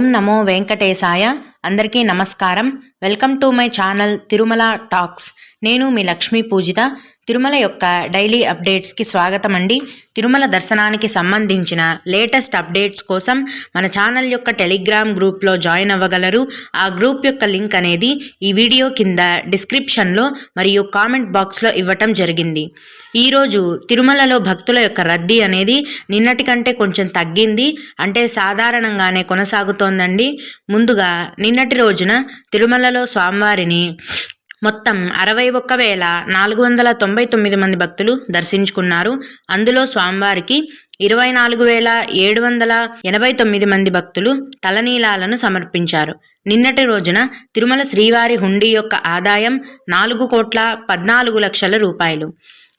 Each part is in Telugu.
ఓం నమో వెంకటేశాయ. అందరికీ నమస్కారం. Welcome to my channel Tirumala talks. నేను మీ లక్ష్మీ పూజిత. తిరుమల యొక్క డైలీ అప్డేట్స్కి స్వాగతం అండి. తిరుమల దర్శనానికి సంబంధించిన లేటెస్ట్ అప్డేట్స్ కోసం మన ఛానల్ యొక్క టెలిగ్రామ్ గ్రూప్లో జాయిన్ అవ్వగలరు. ఆ గ్రూప్ యొక్క లింక్ అనేది ఈ వీడియో కింద డిస్క్రిప్షన్లో మరియు కామెంట్ బాక్స్లో ఇవ్వటం జరిగింది. ఈరోజు తిరుమలలో భక్తుల యొక్క రద్దీ అనేది నిన్నటి కంటే కొంచెం తగ్గింది, అంటే సాధారణంగానే కొనసాగుతోందండి. ముందుగా నిన్నటి రోజున తిరుమలలో స్వామివారిని మొత్తం 61,499 మంది భక్తులు దర్శించుకున్నారు. అందులో స్వామివారికి 24,789 మంది భక్తులు తలనీలాలను సమర్పించారు. నిన్నటి రోజున తిరుమల శ్రీవారి హుండీ యొక్క ఆదాయం 4,14,00,000 రూపాయలు.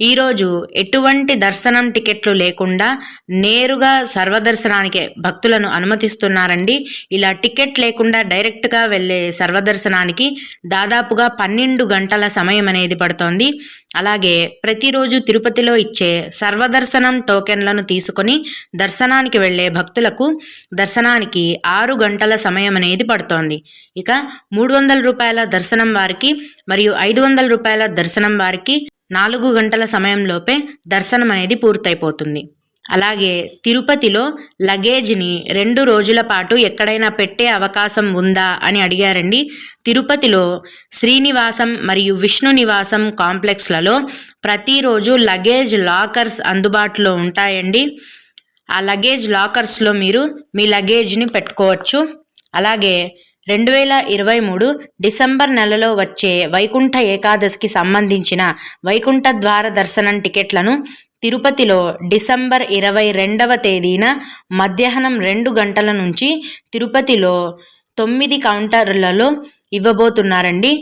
ఈరోజు ఎటువంటి దర్శనం టికెట్లు లేకుండా నేరుగా సర్వదర్శనానికే భక్తులను అనుమతిస్తున్నారండి. ఇలా టికెట్ లేకుండా డైరెక్ట్గా వెళ్ళే సర్వదర్శనానికి దాదాపుగా 12 గంటల సమయం అనేది పడుతోంది. అలాగే ప్రతిరోజు తిరుపతిలో ఇచ్చే సర్వదర్శనం టోకెన్లను తీసుకొని దర్శనానికి వెళ్ళే భక్తులకు దర్శనానికి 6 గంటల సమయం అనేది పడుతోంది. ఇక 300 రూపాయల దర్శనం వారికి మరియు 500 రూపాయల దర్శనం వారికి 4 గంటల సమయంలోపే దర్శనం అనేది పూర్తయిపోతుంది. అలాగే తిరుపతిలో లగేజ్ని 2 రోజుల పాటు ఎక్కడైనా పెట్టే అవకాశం ఉందా అని అడిగారండి. తిరుపతిలో శ్రీనివాసం మరియు విష్ణు నివాసం కాంప్లెక్స్లలో ప్రతిరోజు లగేజ్ లాకర్స్ అందుబాటులో ఉంటాయండి. ఆ లగేజ్ లాకర్స్లో మీరు మీ లగేజ్ని పెట్టుకోవచ్చు. అలాగే 2023 డిసెంబర్ నెలలో వచ్చే వైకుంఠ ఏకాదశికి సంబంధించిన వైకుంఠ ద్వార దర్శనం టికెట్లను తిరుపతిలో డిసెంబర్ 22వ తేదీన మధ్యాహ్నం 2 గంటల నుంచి తిరుపతిలో 9 కౌంటర్లలో ఇవ్వబోతున్నారండి.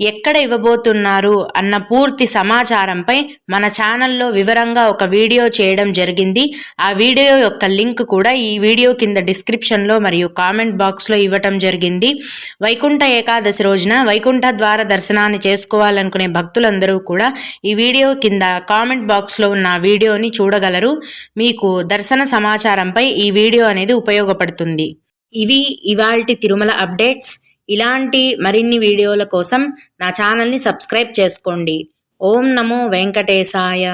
ఎక్కడ ఇవ్వబోతున్నారు అన్న పూర్తి సమాచారంపై మన ఛానల్లో వివరంగా ఒక వీడియో చేయడం జరిగింది. ఆ వీడియో యొక్క లింక్ కూడా ఈ వీడియో కింద డిస్క్రిప్షన్లో మరియు కామెంట్ బాక్స్లో ఇవ్వటం జరిగింది. వైకుంఠ ఏకాదశి రోజున వైకుంఠ ద్వార దర్శనాన్ని చేసుకోవాలనుకునే భక్తులందరూ కూడా ఈ వీడియో కింద కామెంట్ బాక్స్లో ఉన్న వీడియోని చూడగలరు. మీకు దర్శన సమాచారంపై ఈ వీడియో అనేది ఉపయోగపడుతుంది. ఇవి ఇవాల్టి తిరుమల అప్డేట్స్. ఇలాంటి మరిన్ని వీడియోల కోసం నా ఛానల్ని సబ్స్క్రైబ్ చేసుకోండి. ఓం నమో వెంకటేశాయ.